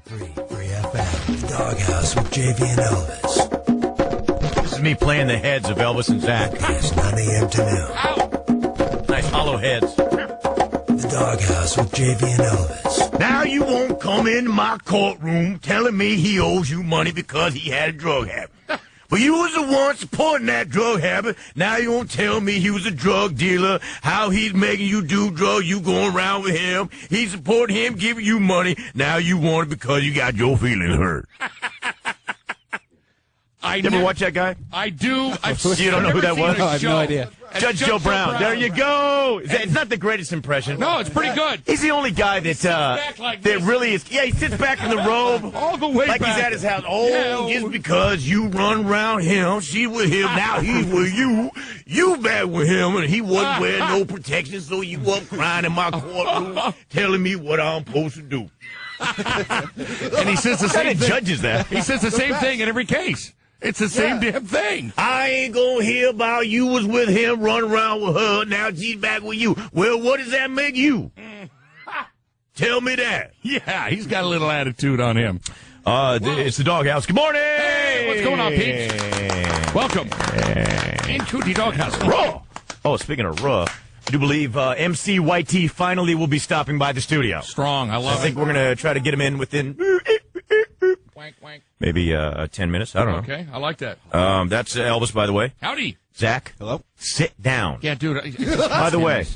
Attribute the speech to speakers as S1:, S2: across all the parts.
S1: 103.3 FM, the Doghouse with JV and Elvis.
S2: This is me playing the heads of Elvis and Zach.
S1: It's 9 a.m. to noon.
S2: Ow! Nice hollow heads.
S1: The Doghouse with JV and Elvis.
S3: Now you won't come into my courtroom telling me he owes you money because he had a drug habit. But you was the one supporting that drug habit. Now you won't tell me he was a drug dealer, how he's making you do drugs, you going around with him. He supporting him, giving you money. Now you want it because you got your feelings hurt.
S2: You ever watch that guy?
S4: I do.
S2: You don't know who that was?
S5: No, I have no idea.
S2: Judge Joe Brown. There you go. It's not the greatest impression.
S4: No, it's pretty good.
S2: He's the only guy that really is. Yeah, he sits back in the robe.
S4: All the way
S2: like
S4: back.
S2: He's at his house.
S3: Just because you run around him, she with him, now he's with you. You bad with him, and he wasn't wearing no protection, so you wasn't crying in my courtroom telling me what I'm supposed to do.
S4: And he says the same thing.
S2: Judges that.
S4: He says the same thing in every case. It's the same damn thing.
S3: I ain't gonna hear about you was with him, run around with her, now she's back with you. Well, what does that make you? Tell me that.
S4: Yeah, he's got a little attitude on him.
S2: It's the Doghouse. Good morning.
S4: Hey, what's going on, peeps? Welcome into the Doghouse.
S2: Raw. Oh, speaking of raw, I do believe MC YT finally will be stopping by the studio.
S4: Strong. I love it.
S2: I think we're going to try to get him in within maybe 10 minutes. I don't know.
S4: Okay, I like that.
S2: That's Elvis, by the way.
S4: Howdy.
S2: Zach.
S5: Hello?
S2: Sit down.
S4: Yeah, dude.
S2: By the way,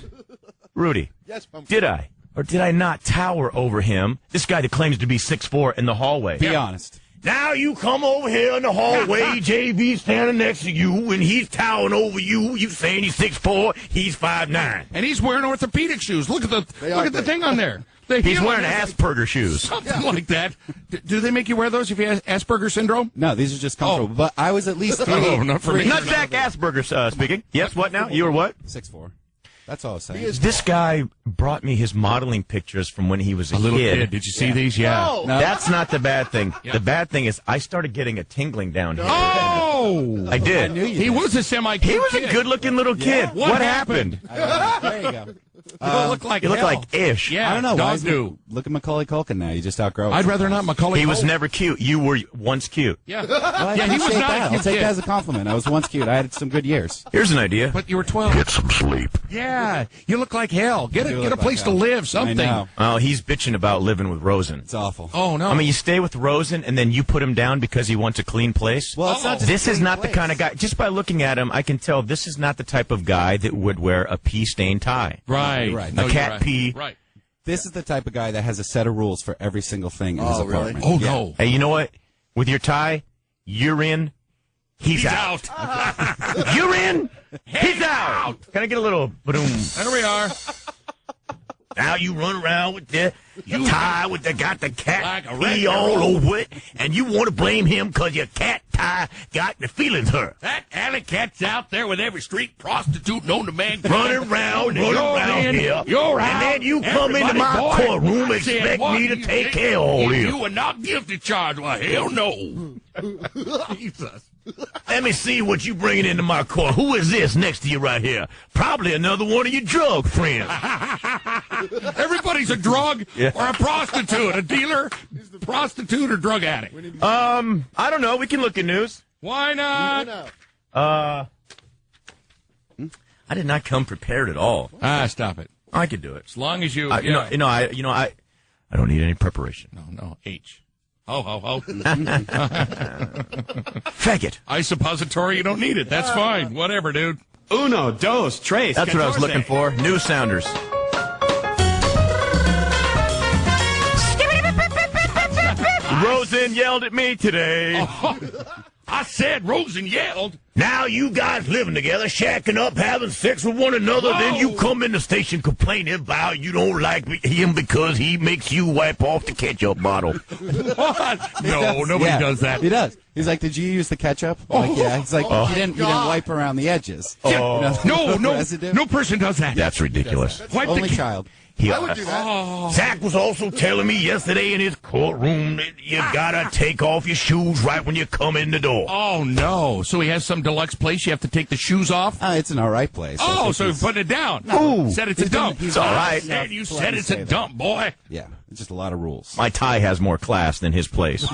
S2: Rudy,
S5: Yes,
S2: did I or did I not tower over him, this guy that claims to be 6'4", in the hallway?
S5: Be honest.
S3: Now you come over here in the hallway, JV standing next to you, and he's towering over you. You saying he's 6'4", he's 5'9".
S4: And he's wearing orthopedic shoes. Look at the thing on there.
S2: He's wearing Asperger shoes.
S4: Something like that. Do they make you wear those if you have Asperger syndrome?
S5: No, these are just comfortable. But I was at least
S4: not for me.
S2: Not Zach Asperger speaking. Yes, what now? You were what?
S5: 6'4". That's all I was saying.
S2: This guy brought me his modeling pictures from when he was a
S4: little
S2: kid.
S4: kid. Did you see these? Yeah.
S5: No.
S2: That's not the bad thing.
S4: Yeah.
S2: The bad thing is I started getting a tingling down here.
S4: Oh!
S2: I did.
S5: I knew you
S4: He
S5: did.
S4: was a semi-kid
S2: He was
S4: kid.
S2: a good-looking little kid.
S4: What happened?
S5: There you go.
S4: You look like
S2: You look
S4: hell.
S2: like Ish.
S4: Yeah,
S5: I don't know.
S4: dog do.
S5: Look at Macaulay Culkin now. You just outgrow it.
S4: I'd rather not Macaulay.
S2: He was
S4: Culkin.
S2: never cute. You were once cute.
S4: Yeah.
S5: Well,
S4: Yeah, he was
S5: appreciate
S4: not
S5: that.
S4: a
S5: I'll
S4: cute
S5: take
S4: kid.
S5: that as a compliment. I was once cute. I had some good years.
S2: Here's an idea.
S4: But you were 12.
S3: Get some sleep.
S4: Yeah. You look like hell. Get
S5: do
S4: a
S5: look
S4: place
S5: like
S4: to
S5: hell.
S4: live. Something.
S5: I know.
S2: Oh, he's bitching about living with Rosen.
S5: It's awful.
S4: Oh no.
S2: I mean, you stay with Rosen and then you put him down because he wants a clean place?
S5: Well, it's not just
S2: This
S5: a
S2: is
S5: clean
S2: not the
S5: place.
S2: kind of guy. Just by looking at him, I can tell this is not the type of guy that would wear a pea-stained tie.
S4: Right.
S5: You're right.
S2: A
S4: No,
S2: cat
S4: you're right.
S2: pee.
S4: Right.
S5: This is the type of guy that has a set of rules for every single thing in his apartment.
S4: Oh
S5: Yeah.
S4: no.
S2: Hey, you know what? With your tie, you're in, he's out. You're in, he's out. Can I get a little boom?
S4: There we are.
S3: Now you run around with the tie with got the cat
S4: Like a
S3: pee
S4: wreck-a-roll.
S3: all over it, and you want to blame him because your cat tie got the feelings hurt.
S4: That alley cat's out there with every street prostitute known to mankind.
S3: Running around
S4: You're in,
S3: here.
S4: You're out.
S3: And then you come into
S4: Everybody,
S3: my
S4: boy,
S3: courtroom
S4: I said,
S3: expect
S4: what?
S3: me to
S4: You
S3: take
S4: think
S3: care of all this.
S4: You were not guilty charged. Well, hell no. Jesus.
S3: Let me see what you bringing into my court. Who is this next to you right here? Probably another one of your drug friends.
S4: Everybody's a drug
S2: Yeah.
S4: or a prostitute. A dealer, prostitute, or drug addict.
S2: I don't know. We can look at news.
S4: Why not?
S2: I did not come prepared at all.
S4: Stop it.
S2: I could do it.
S4: As long as you,
S2: I don't need any preparation.
S4: No, H. Ho, ho, ho.
S2: Faggot.
S4: Suppository, you don't need it. That's fine. Whatever, dude.
S6: Uno, dos, tres.
S2: That's what I was looking for. News sounders. Rosen yelled at me today.
S4: I said Rosen yelled.
S3: Now you guys living together, shacking up, having sex with one another, then you come in the station complaining about you don't like him because he makes you wipe off the ketchup bottle.
S4: What? No, nobody
S5: Yeah,
S4: does that.
S5: He does. He's like, "Did you use the ketchup?" Like, yeah. He's like, "You didn't wipe around the edges."
S4: No,
S5: Residue?
S4: no person does that.
S2: That's ridiculous.
S4: Wipe
S5: Only
S4: the
S5: child.
S3: I would do that. Zach was also telling me yesterday in his courtroom that you gotta take off your shoes right when you come in the door.
S4: Oh no! So he has some deluxe place, you have to take the shoes off?
S5: It's an all right place.
S4: Oh, so you're putting it down.
S2: Ooh.
S4: Said it's a dump.
S5: He's
S2: all right.
S4: And you said it's a dump, boy.
S5: Yeah, it's just a lot of rules.
S2: My tie has more class than his place.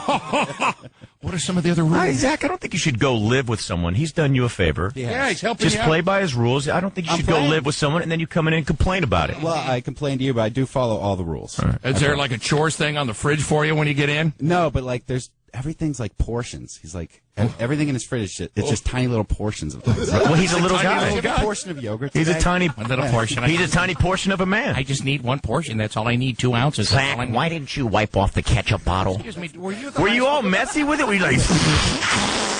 S4: What are some of the other rules?
S2: Zach, I don't think you should go live with someone. He's done you a favor.
S4: Yeah, he's helping
S2: Just
S4: you out.
S2: play by his rules. I don't think you
S5: I'm
S2: should go
S5: playing.
S2: live with someone and then you come in and complain about it.
S5: Well, I complain to you, but I do follow all the rules.
S4: Is there like a chores thing on the fridge for you when you get in?
S5: No, but like everything's like portions. He's like everything in his fridge. It's just tiny little portions of things.
S2: Well, he's a little
S4: tiny
S2: guy.
S4: little
S5: Have a portion of yogurt.
S2: He's a
S5: today?
S2: tiny,
S4: A little portion.
S2: he's a tiny portion of a man.
S4: I just need one portion. That's all I need. 2 ounces. That's all I need.
S2: Why didn't you wipe off the ketchup bottle?
S4: Excuse me. Were
S2: Were you all messy with it? Were you like,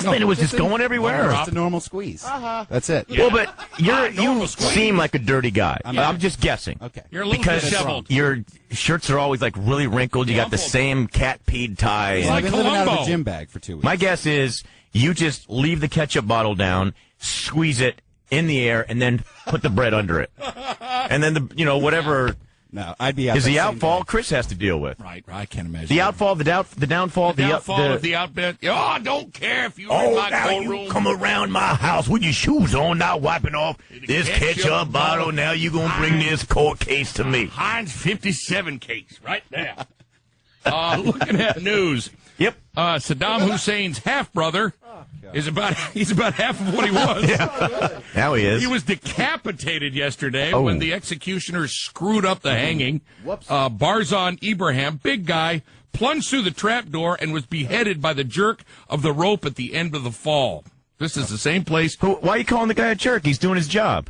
S2: and it was just going everywhere?
S5: It's a normal squeeze. That's it.
S2: Well, but you
S4: normal squeeze.
S2: seem like a dirty guy. I'm just guessing.
S5: Okay.
S4: You're a little
S2: Because
S4: disheveled.
S2: your shirts are always like really wrinkled. You got the same cat peed tie.
S4: It's
S2: and-
S4: like
S5: I've been living out of
S4: Columbo.
S5: a gym bag for 2 weeks.
S2: My guess is you just leave the ketchup bottle down, squeeze it in the air, and then put the bread under it. And then whatever
S5: No, I'd be out
S2: is
S5: that
S2: the
S5: same
S2: outfall
S5: day.
S2: Chris has to deal with.
S4: Right. I can't imagine.
S2: The outfall, the downfall,
S4: The downfall of the outbit. Oh, I don't care if you're in
S3: Oh,
S4: my
S3: now
S4: cold
S3: you
S4: room.
S3: come around my house with your shoes on, not wiping off this ketchup bottle. Now you gonna bring this court case to me.
S4: Heinz 57 case right there. Looking at news.
S2: Yep.
S4: Saddam Hussein's half-brother he's about half of what he was.
S2: Now he is.
S4: He was decapitated yesterday
S2: Oh.
S4: when the executioners screwed up the hanging. Barzan Ibrahim, big guy, plunged through the trapdoor and was beheaded by the jerk of the rope at the end of the fall. This is the same place.
S2: Why are you calling the guy a jerk? He's doing his job.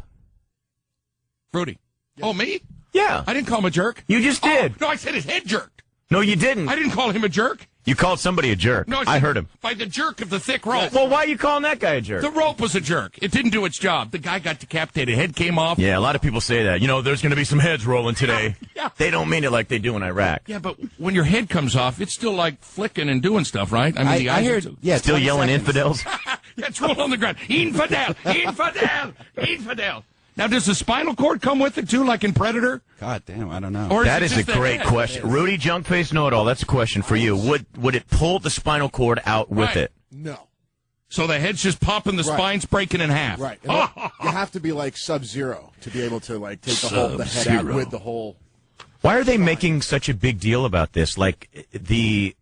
S4: Rudy. Oh, me?
S2: Yeah.
S4: I didn't call him a jerk.
S2: You just did.
S4: Oh, no, I said his head jerked.
S2: No, you didn't.
S4: I didn't call him a jerk.
S2: You called somebody a jerk.
S4: No,
S2: I
S4: said
S2: heard him.
S4: By the jerk of the thick rope.
S2: Well, why are you calling that guy a jerk?
S4: The rope was a jerk. It didn't do its job. The guy got decapitated. Head came off.
S2: Yeah, a lot of people say that. There's going to be some heads rolling today.
S4: Yeah.
S2: They don't mean it like they do in Iraq.
S4: Yeah, but when your head comes off, it's still like flicking and doing stuff, right? I mean, the
S5: I
S4: eyes
S5: heard.
S4: are
S5: Yeah,
S2: Still
S5: 20
S2: yelling
S5: seconds.
S2: infidels?
S4: yeah, it's rolling on the ground. Infidel! Infidel! Infidel! Now, does the spinal cord come with it, too, like in Predator?
S5: God damn, I don't know.
S4: Or
S2: That
S4: it
S2: is a
S4: just the
S2: great
S4: head?
S2: question. Rudy Junkface Know-It-All, that's a question for you. Would it pull the spinal cord out with
S4: Right.
S2: it?
S7: No.
S4: So the head's just popping, the
S7: Right.
S4: spine's breaking in half.
S7: Right. And you have to be like Sub-Zero to be able to like take the head out
S2: Sub-Zero.
S7: with the whole.
S2: Why are they making such a big deal about this? Like, the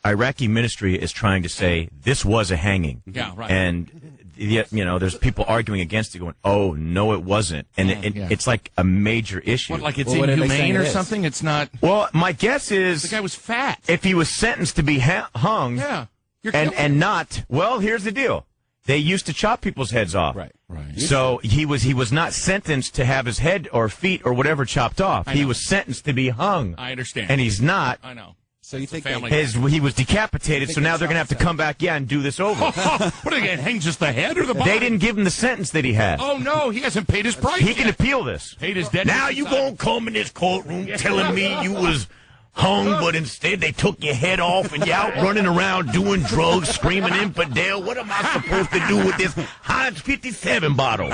S2: Iraqi ministry is trying to say this was a hanging.
S4: Yeah, right.
S2: And yet, there's people arguing against it going, oh, no, it wasn't. And
S4: Yeah.
S2: it's like a major issue.
S4: What, like it's
S5: Well, what are they
S4: inhumane
S5: saying
S4: or
S5: it is?
S4: something? It's not.
S2: Well, my guess
S4: The
S2: is
S4: guy was fat.
S2: if he was sentenced to be hung
S4: Yeah. You're killing
S2: and not, well, here's the deal. They used to chop people's heads off.
S5: Right.
S4: Right.
S2: So he was not sentenced to have his head or feet or whatever chopped off. He
S4: know.
S2: was sentenced to be hung.
S4: I understand.
S2: And he's not.
S4: I know.
S5: So you think
S4: family.
S2: He was decapitated, so now they're going to have to come back, and do this over.
S4: What are they going to hang just the head or the body?
S2: They didn't give him the sentence that he had.
S4: Oh, no, he hasn't paid his price
S2: He can
S4: yet.
S2: appeal this.
S4: Paid his debt.
S3: Now you gonna come in this courtroom telling me you was hung, but instead they took your head off and you out running around doing drugs, screaming infidel. What am I supposed to do with this Heinz 57 bottle?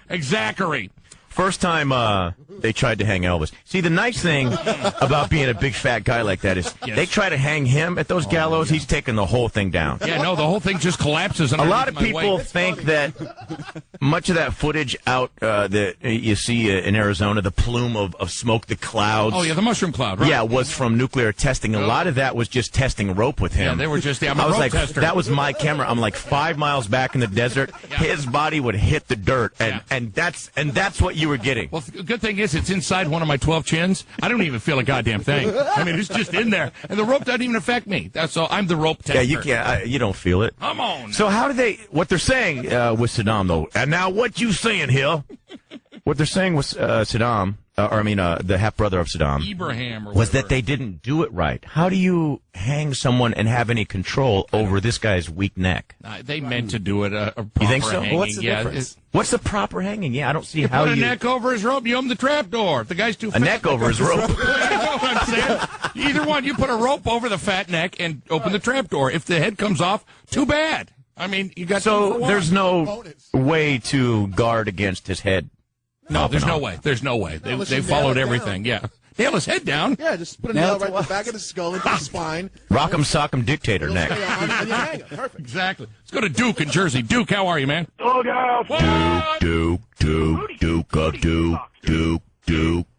S4: Exactly.
S2: First time they tried to hang Elvis. See, the nice thing about being a big fat guy like that is they try to hang him at those gallows. He's taking the whole thing down.
S4: Yeah, no, the whole thing just collapses.
S2: A lot of
S4: underneath my
S2: people
S4: weight.
S2: think that much of that footage out that you see in Arizona, the plume of smoke, the clouds.
S4: Oh, yeah, the mushroom cloud, right?
S2: Yeah, was from nuclear testing. A lot of that was just testing rope with him.
S4: Yeah, they were just, I'm a
S2: I was
S4: rope
S2: like,
S4: tester.
S2: that was my camera. I'm like 5 miles back in the desert. His body would hit the dirt, and that's what you were getting.
S4: Well, the good thing is it's inside one of my 12 chins. I don't even feel a goddamn thing. I mean, it's just in there. And the rope doesn't even affect me. That's all. I'm the rope tester.
S2: Yeah, you can't. You don't feel it.
S4: Come on.
S2: So how do they? What they're saying with Saddam though, and now what you saying here? What they're saying with Saddam, the half brother of Saddam,
S4: Ibrahim or
S2: was that
S4: whatever.
S2: they didn't do it right. How do you hang someone and have any control over this guy's weak neck?
S4: They meant to do it a proper
S2: You think so?
S4: hanging.
S5: What's the difference?
S2: What's the proper hanging? Yeah, I don't see
S4: You
S2: how
S4: put a
S2: you
S4: neck over his rope, you open the trap door. If the guy's too
S2: a
S4: fat.
S2: neck over his rope.
S4: You know what I'm saying? Either one. You put a rope over the fat neck and open the trap door. If the head comes off, too bad. I mean, you got two
S2: So
S4: for one.
S2: there's no way to guard against his head.
S4: No, there's
S2: popping
S4: no
S2: off.
S4: way. There's no way.
S7: Unless
S4: They
S7: you
S4: followed
S7: nail it
S4: everything. Yeah. Nail his head down.
S7: Yeah, just put a
S5: Nail
S7: nail
S5: it
S7: right
S5: to
S7: in the back of the skull into the spine.
S2: Rock'em sock'em dictator neck.
S7: Stay on, and you hang it. Perfect.
S4: Exactly. Let's go to Duke in Jersey. Duke, how are you, man?
S3: Doghouse.
S4: What?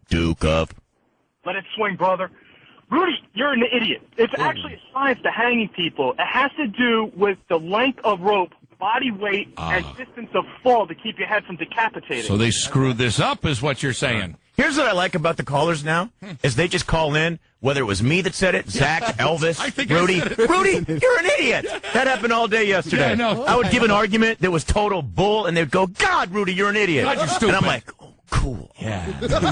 S2: Duke up.
S8: Let it swing, brother. Rudy, you're an idiot. It's actually a science to hanging people. It has to do with the length of rope, body weight, and distance of fall to keep your head from decapitating.
S4: So they screwed this up, is what you're saying.
S2: Here's what I like about the callers now, is they just call in, whether it was me that said it, Zach, Elvis,
S4: I think I
S2: Rudy.
S4: said it.
S2: Rudy, you're an idiot. That happened all day yesterday.
S4: Yeah, no.
S2: I would give an argument that was total bull, and they'd go, God, Rudy, you're an idiot.
S4: God, you're stupid.
S2: And I'm like, oh, cool.
S4: Yeah.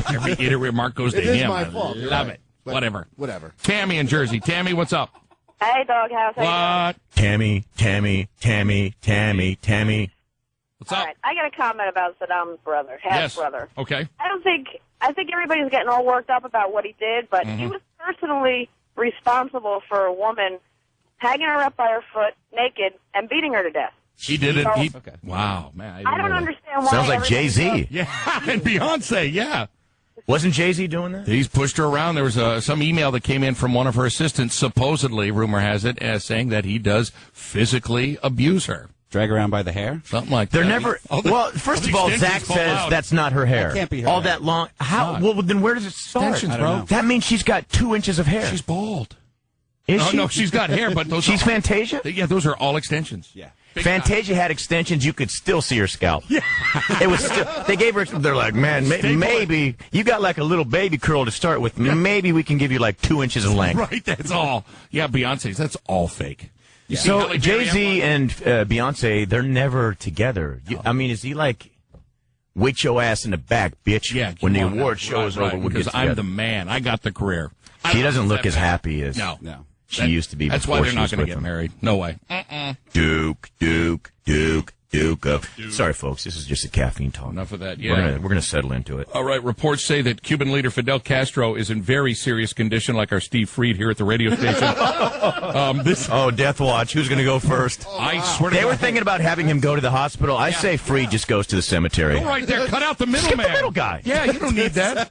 S4: Every idiot remark goes to
S7: It is
S4: him.
S7: my
S4: I
S7: fault. You're
S4: love
S7: right.
S4: it. Whatever.
S7: Whatever.
S4: Tammy in Jersey. Tammy, what's up?
S9: Hey, Doghouse.
S4: What?
S2: Tammy.
S4: What's
S9: All
S4: up?
S9: right, I got a comment about Saddam's brother, half-brother.
S4: Okay.
S9: I think everybody's getting all worked up about what he did, but he was personally responsible for a woman hanging her up by her foot, naked, and beating her to death.
S4: He did it.
S9: So,
S4: Wow, man.
S9: I don't understand why.
S2: Sounds like
S9: everybody
S2: Jay-Z.
S9: goes-
S4: Yeah, and Beyonce, yeah.
S2: Wasn't Jay-Z doing that?
S4: He's pushed her around. There was some email that came in from one of her assistants, supposedly, rumor has it, saying that he does physically abuse her.
S5: Drag around by the hair?
S4: Something like
S2: They're
S4: that.
S2: never. Well, first of all, Zach
S4: extensions fall
S2: says
S4: out.
S2: that's not her hair.
S5: That can't be her
S2: all
S5: hair.
S2: that long. How? Well, then where does it start?
S4: Extensions,
S5: I don't
S4: bro.
S5: know.
S2: That means she's got 2 inches of hair.
S4: She's bald.
S2: Is
S4: Oh,
S2: she?
S4: no, she's got hair, but those
S2: She's
S4: are,
S2: Fantasia?
S4: yeah, those are all extensions.
S5: Yeah.
S4: Big
S2: Fantasia had extensions. You could still see her scalp. Yeah. It was still, they gave her, they're like, man, maybe you got like a little baby curl to start with. Maybe we can give you like 2 inches of length.
S4: Right, that's all. Yeah, Beyonce's, that's all fake. You see
S2: So
S4: Halle Berry
S2: Jay-Z
S4: have one?
S2: and Beyonce, they're never together. I mean, is he like, wait your ass in the back, bitch,
S4: Yeah,
S2: when the
S4: come on.
S2: award show is
S4: Right,
S2: over, we'll
S4: because
S2: get
S4: I'm
S2: together.
S4: the man. I got the career.
S2: She doesn't look
S4: that
S2: as
S4: bad.
S2: happy as
S4: No.
S2: she used to be
S4: That's
S2: before
S4: why they're
S2: she
S4: not
S2: was
S4: going to
S2: with
S4: get
S2: him.
S4: married. No way.
S2: Duke up. Sorry, folks, this is just a caffeine talk.
S4: Enough of that, yeah.
S2: We're gonna settle into it.
S4: All right, reports say that Cuban leader Fidel Castro is in very serious condition, like our Steve Freed here at the radio station.
S2: Oh, Death Watch. Who's going to go first?
S4: I swear to
S2: They
S4: God.
S2: were thinking about having him go to the hospital. I say Freed just goes to the cemetery.
S4: Go right there. Cut out the
S2: Skip
S4: middleman.
S2: the middle guy.
S4: Yeah, you don't need that.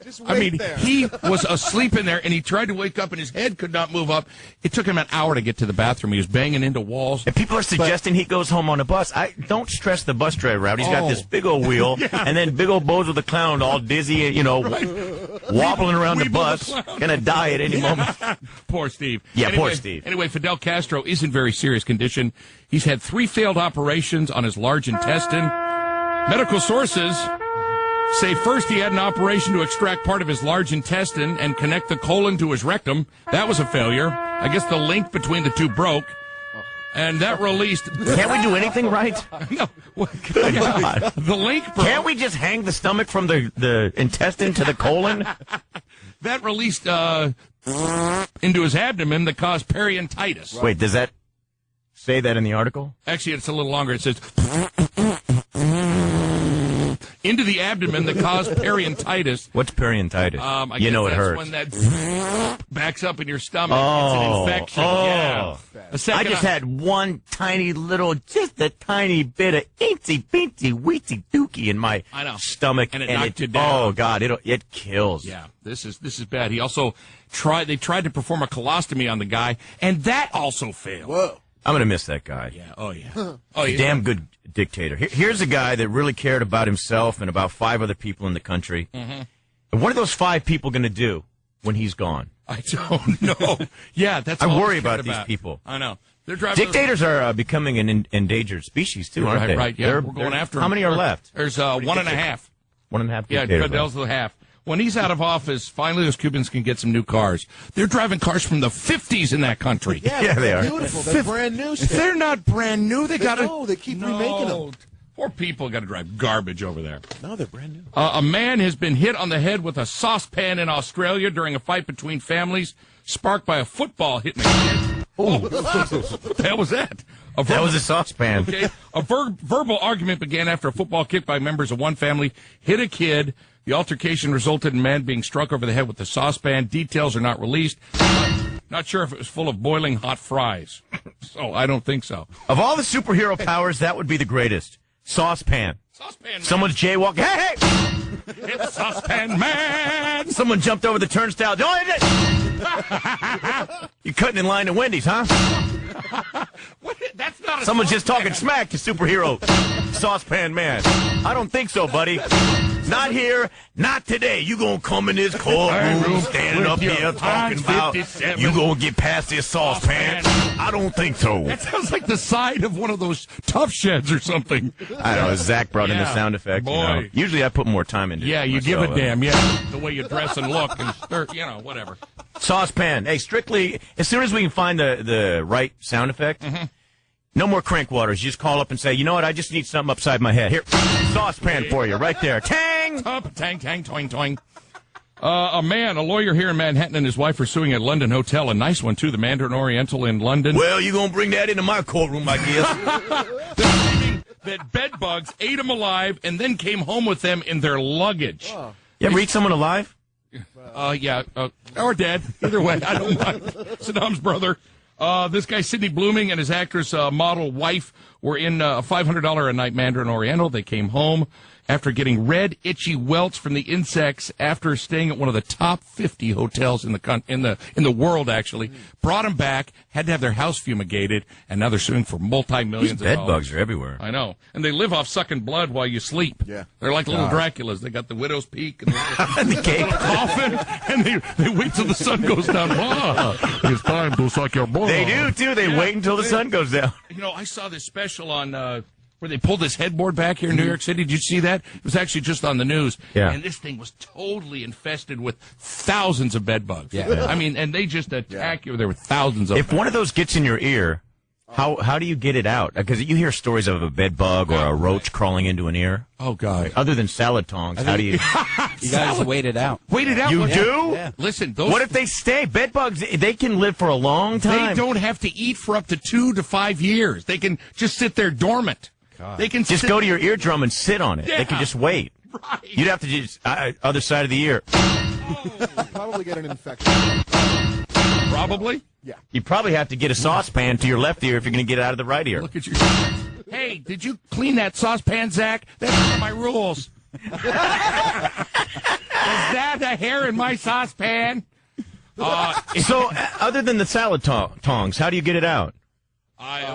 S7: Just
S4: I
S7: wait
S4: mean,
S7: there.
S4: he was asleep in there, and he tried to wake up, and his head could not move up. It took him an hour to get to the bathroom. He was banging into walls.
S2: And people are suggesting he goes home on a bus. I don't stress the bus driver out. He's got this big old wheel, and then big old Bozo the Clown, all dizzy, wobbling around the
S4: Weeble
S2: bus,
S4: the Clown.
S2: gonna die at any moment.
S4: Poor Steve.
S2: Yeah,
S4: Anyway-
S2: poor Steve.
S4: Anyway, Fidel Castro is in very serious condition. He's had 3 failed operations on his large intestine. Medical sources say first he had an operation to extract part of his large intestine and connect the colon to his rectum. That was a failure. I guess the link between the two broke. And that released...
S2: Can't we do anything right?
S4: No.
S2: Good God.
S4: The link broke.
S2: Can't we just hang the stomach from the intestine to the colon?
S4: That released into his abdomen that caused peritonitis.
S2: Wait, does that say that in the article?
S4: Actually, it's a little longer. It says into the abdomen that caused peritonitis.
S2: What's peritonitis?
S4: I
S2: You
S4: guess
S2: know it
S4: that's
S2: hurts.
S4: when that backs up in your stomach. It's an infection.
S2: oh.
S4: Yeah. A second
S2: I just had one tiny little, just a tiny bit of incy bincy weetsy dookie in my
S4: I know.
S2: stomach,
S4: And it knocked you down.
S2: Oh God, it kills.
S4: Yeah, this is bad. He also tried to perform a colostomy on the guy, and that also failed.
S7: Whoa.
S2: I'm gonna miss that guy.
S4: Yeah. Oh yeah. Oh yeah.
S2: Damn good dictator. Here's a guy that really cared about himself and about 5 other people in the country.
S4: Mm-hmm.
S2: And what are those 5 people gonna do when he's gone?
S4: I don't know. Yeah, that's.
S2: I
S4: all
S2: worry
S4: he's cared
S2: about these people.
S4: I know. They're driving.
S2: Dictators are becoming an endangered species too, aren't
S4: Right,
S2: they?
S4: right. Yeah, we're going after
S2: How
S4: them.
S2: many are left?
S4: There's 1.5.
S2: 1.5.
S4: Yeah,
S2: dictators
S4: Fidel's
S2: left.
S4: the half. When he's out of office, finally those Cubans can get some new cars. They're driving cars from the 50s in that country.
S2: Yeah, they are.
S7: Beautiful. They're brand new.
S4: If they're not brand new, they got to.
S7: No, they keep remaking them.
S4: Poor people got to drive garbage over there.
S7: No, they're brand new.
S4: A man has been hit on the head with a saucepan in Australia during a fight between families, sparked by a football hitting a kid. Oh, what the hell was that?
S2: That was a saucepan.
S4: Okay. A verbal argument began after a football kick by members of one family hit a kid. The altercation resulted in a man being struck over the head with a saucepan. Details are not released. Not sure if it was full of boiling hot fries. So I don't think so.
S2: Of all the superhero powers, that would be the greatest. Saucepan.
S4: Saucepan, man.
S2: Someone's jaywalking. Hey!
S4: It's Saucepan Man.
S2: Someone jumped over the turnstile. You cutting in line to Wendy's, huh?
S4: What? That's not a
S2: Someone's just
S4: saucepan.
S2: talking smack to superhero Saucepan Man. I don't think so, buddy. Not here, not today. You gonna come in this courtroom standing up here talking about you gonna get past this saucepan? I don't think so.
S4: That sounds like the side of one of those tough sheds or something.
S2: I don't know. Zach brought in the sound effect.
S4: Boy.
S2: You know. Usually I put more time into it.
S4: Yeah, you give a damn. Yeah, the way you dress and look and whatever.
S2: Saucepan. Hey, strictly, as soon as we can find the right sound effect, no more crank waters. You just call up and say, you know what, I just need something upside my head. Here, saucepan for you, right there. Tang!
S4: Up, tang, tang, toing, toing. A lawyer here in Manhattan and his wife are suing a London hotel, a nice one, too, the Mandarin Oriental in London.
S3: Well, you gonna bring that into my courtroom, I guess.
S4: They're claiming that bed bugs ate them alive and then came home with them in their luggage.
S2: You ever eat someone alive?
S4: Or dead. Either way, I don't mind. Saddam's brother. This guy, Sidney Blooming, and his actress model wife were in a $500 a night Mandarin Oriental. They came home after getting red, itchy welts from the insects after staying at one of the top 50 hotels in the world. Actually, brought them back, had to have their house fumigated, and now they're suing for multi-millions
S2: These
S4: of
S2: bed
S4: dollars.
S2: bugs are everywhere.
S4: I know, and they live off sucking blood while you sleep.
S7: Yeah.
S4: They're like little Draculas. They got the widow's peak and
S2: The cake.
S4: coffin, and they wait till the sun goes down. It's time to suck your blood.
S2: They do, too. They wait until the sun goes down.
S4: You know, I saw this special on where they pulled this headboard back here in New York City. Did you see that? It was actually just on the news.
S2: Yeah.
S4: And this thing was totally infested with thousands of bed bugs.
S5: Yeah.
S4: I mean, and they just attack you. There were thousands of
S2: If
S4: them.
S2: one of those gets in your ear, how do you get it out? Because you hear stories of a bed bug or a roach crawling into an ear.
S4: Oh, God.
S2: Other than salad tongs, how do you...
S5: You guys wait it out.
S4: Wait it out.
S2: You
S4: Look,
S2: do?
S5: Yeah.
S4: Listen, those...
S2: What if they stay? Bed bugs, they can live for a long
S4: They
S2: time.
S4: don't have to eat for up to 2 to 5 years. They can just sit there dormant. They can
S2: Just
S4: sit
S2: go to your eardrum and sit on it.
S4: Yeah.
S2: They can just wait.
S4: Right.
S2: You'd have to just other side of the ear.
S7: Probably get an infection.
S4: Probably.
S2: You probably have to get a saucepan to your left ear if you're going to get it out of the right ear.
S4: Look at your... Hey, did you clean that saucepan, Zach? That's one of my rules. Is that a hair in my saucepan?
S2: So, other than the salad tongs, how do you get it out?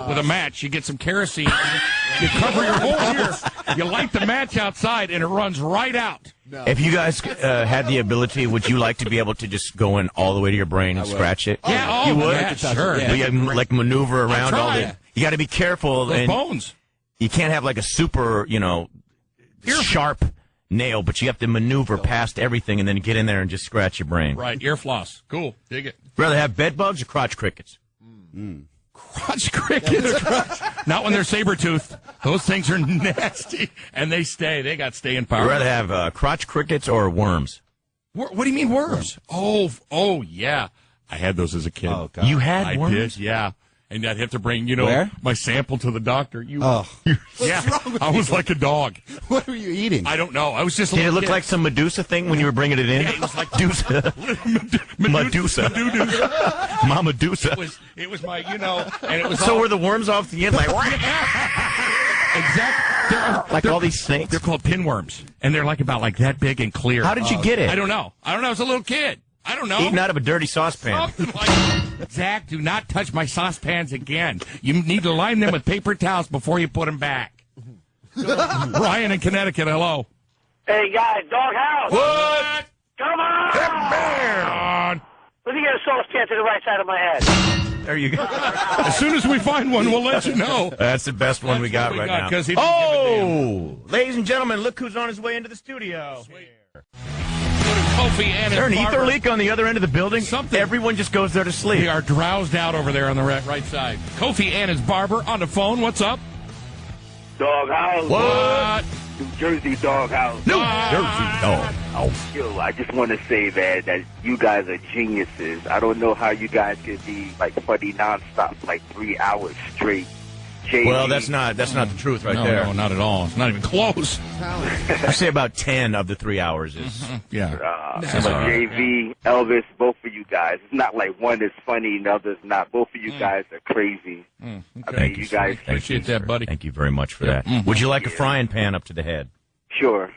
S4: With a match, you get some kerosene, you cover your whole ear, you light the match outside, and it runs right out.
S2: If you guys had the ability, would you like to be able to just go in all the way to your brain and scratch it?
S4: Yeah,
S2: you would?
S4: Yeah, sure.
S2: Will you, like, maneuver around all
S4: tried.
S2: the... You got to be careful.
S4: Those
S2: And
S4: bones.
S2: you can't have, like, a super, sharp nail, but you have to maneuver past everything and then get in there and just scratch your brain.
S4: Right, ear floss. Cool, dig it.
S2: Rather have bed bugs or crotch crickets?
S4: Crotch crickets. Not when they're saber-toothed. Those things are nasty, and they stay. They got staying power.
S2: Rather have crotch crickets or worms?
S4: What do you mean worms? Oh, yeah. I had those as a kid.
S5: Oh, God.
S2: You had
S4: I
S2: worms?
S4: did, yeah. And I'd have to bring,
S5: Where?
S4: my sample to the doctor.
S5: Oh.
S4: Yeah, I was like a dog.
S5: What were you eating?
S4: I don't know. I was just a
S2: Did it
S4: little
S2: look
S4: kid.
S2: like some Medusa thing when you were bringing it in?
S4: Yeah, it was like
S2: Medusa. Mama Medusa.
S4: It was my, and it was
S2: So
S4: all,
S2: were the worms off the end like
S4: exactly.
S2: all these snakes?
S4: They're called pinworms, and they're like about like that big and clear.
S2: How did you get it?
S4: I don't know. I was a little kid. I don't know.
S2: Eating out of a dirty saucepan.
S4: Something like Zach, do not touch my saucepans again. You need to line them with paper towels before you put them back. Ryan in Connecticut, hello.
S8: Hey, guys, doghouse.
S4: What?
S8: Come on. Let me get a saucepan to the right side of my head.
S2: There you go.
S4: As soon as we find one, we'll let you know.
S2: That's the best one we got right now.
S4: 'Cause he didn't give a damn.
S2: Ladies and gentlemen, look who's on his way into the studio.
S4: Kofi and
S2: Is there an
S4: his
S2: ether
S4: barber.
S2: leak on the other end of the building?
S4: Something.
S2: Everyone just goes there to sleep.
S4: They are drowsed out over there on the right side. Kofi and his barber on the phone. What's up?
S8: Doghouse.
S4: What?
S8: New Jersey doghouse.
S2: New Jersey dog.
S8: Yo, I just want to say that you guys are geniuses. I don't know how you guys could be like funny nonstop for like 3 hours straight. JV.
S2: Well, that's not the truth right there.
S4: No, not at all. It's not even close.
S2: I say about 10 of the 3 hours is.
S4: Yeah.
S8: But JV, Elvis, both of you guys. It's not like one is funny and the other's not. Both of you guys are crazy. I mean, you guys.
S4: Appreciate that, buddy.
S2: Thank you very much for that. Would you like a frying pan up to the head?
S8: Sure.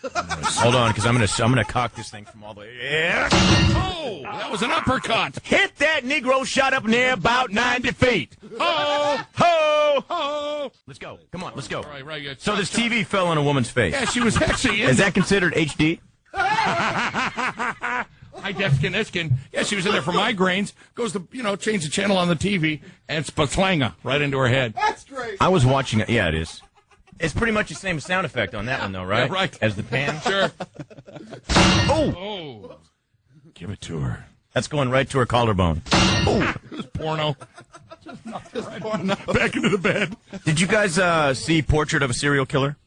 S2: Hold on, because I'm gonna cock this thing from all the way. Yeah.
S4: Oh, that was an uppercut.
S2: Hit that Negro shot up in the air about 90 feet. Ho, ho, ho. Let's go. Come on, let's go.
S4: Right.
S2: So this TV fell on a woman's face.
S4: Yeah, she was actually in.
S2: Is that considered HD?
S4: High definition. Yeah, she was in there for migraines. Goes to, change the channel on the TV, and spatlanga right into her head.
S7: That's great.
S2: I was watching it. Yeah, it is. It's pretty much the same sound effect on that one, though, right?
S4: Yeah, right.
S2: As the pan?
S4: Sure.
S2: Oh!
S4: Give it to her.
S2: That's going right to her collarbone.
S4: Oh! It was porno. Back into the bed.
S2: Did you guys see Portrait of a Serial Killer?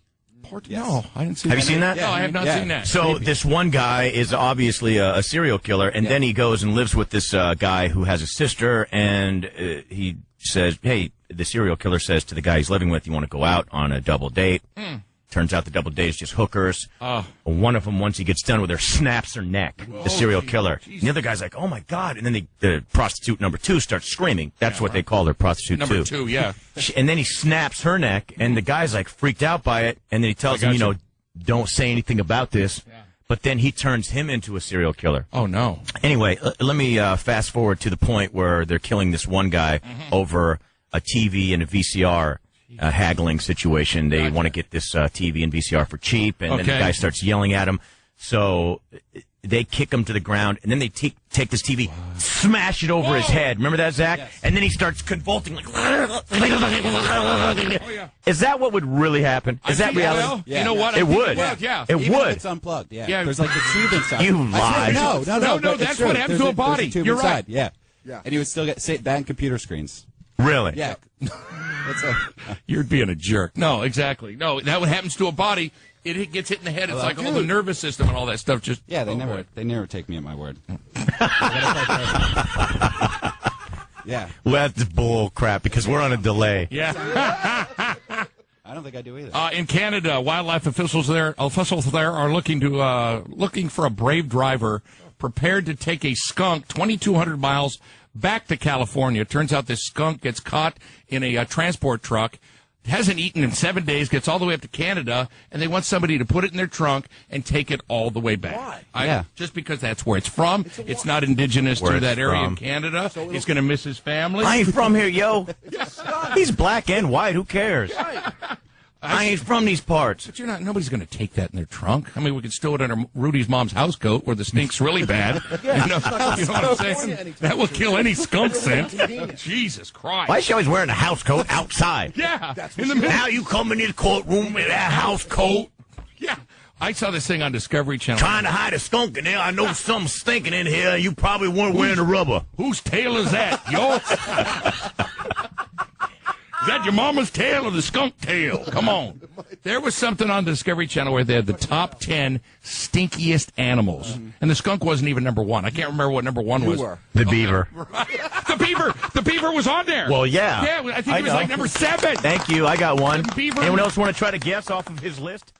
S4: No, I didn't see
S2: that.
S4: Have
S2: you seen that?
S4: No, I have not seen that.
S2: So this one guy is obviously a serial killer, and then he goes and lives with this guy who has a sister, and he says, hey, the serial killer says to the guy he's living with, you want to go out on a double date? Turns out the double date is just hookers. One of them, once he gets done with her, snaps her neck, the serial killer. And the other guy's like, oh, my God. And then the prostitute number 2 starts screaming. That's what they call her, prostitute
S4: number 2, yeah.
S2: And then he snaps her neck, and the guy's, like, freaked out by it. And then he tells him, don't say anything about this. Yeah. But then he turns him into a serial killer.
S4: Oh, no.
S2: Anyway, let me fast forward to the point where they're killing this one guy over a TV and a VCR. Haggling situation. They want to get this TV and VCR for cheap, and then the guy starts yelling at him. So they kick him to the ground, and then they take this TV, smash it over his head. Remember that, Zach? Yes. And then he starts convulsing like. Is that what would really happen? Is that reality?
S4: Well, you know what?
S2: It would.
S5: Yeah.
S2: It
S5: Even
S2: would.
S5: If it's unplugged. Yeah.
S4: Yeah.
S5: There's like the tube inside.
S2: You lied.
S5: No.
S4: That's what happens to a body.
S5: You're right. Yeah.
S7: Yeah.
S5: And he would still get banned computer screens.
S2: Really?
S5: Yeah.
S4: You're being a jerk. No, exactly. No, that what happens to a body. It gets hit in the head. It's like all the nervous system and all that stuff. Just
S5: they never take me at my word. Yeah.
S2: Well, that's bull crap because we're on a delay.
S4: Yeah.
S5: I don't think I do either.
S4: In Canada, wildlife officials there are looking for a brave driver prepared to take a skunk 2,200 miles back to California. It turns out this skunk gets caught in a transport truck, hasn't eaten in 7 days, gets all the way up to Canada, and they want somebody to put it in their trunk and take it all the way back.
S5: Why?
S4: Just because that's where it's from. It's not indigenous to that area of Canada. He's going to miss his family.
S2: I ain't from here, yo. He's black and white. Who cares? I ain't from these parts.
S4: But nobody's going to take that in their trunk. I mean, we could stow it under Rudy's mom's house coat where the stink's really bad. You know what I'm saying? That will kill any skunk scent. Jesus Christ.
S2: Why is she always wearing a house coat outside?
S4: Yeah.
S2: Now you come into the courtroom in that house coat.
S4: Yeah. I saw this thing on Discovery Channel.
S2: Trying to hide a skunk in there. I know something's stinking in here. You probably weren't wearing the rubber.
S4: Whose tail is that, yo? Is that your mama's tail or the skunk tail? Come on. There was something on the Discovery Channel where they had the top 10 stinkiest animals. And the skunk wasn't even number 1. I can't remember what number 1 was.
S2: The beaver.
S4: The beaver was on there.
S2: Well, yeah.
S4: Yeah, I think it was like number 7.
S2: Thank you. I got one.
S4: Beaver.
S2: Anyone else want to try to guess off of his list?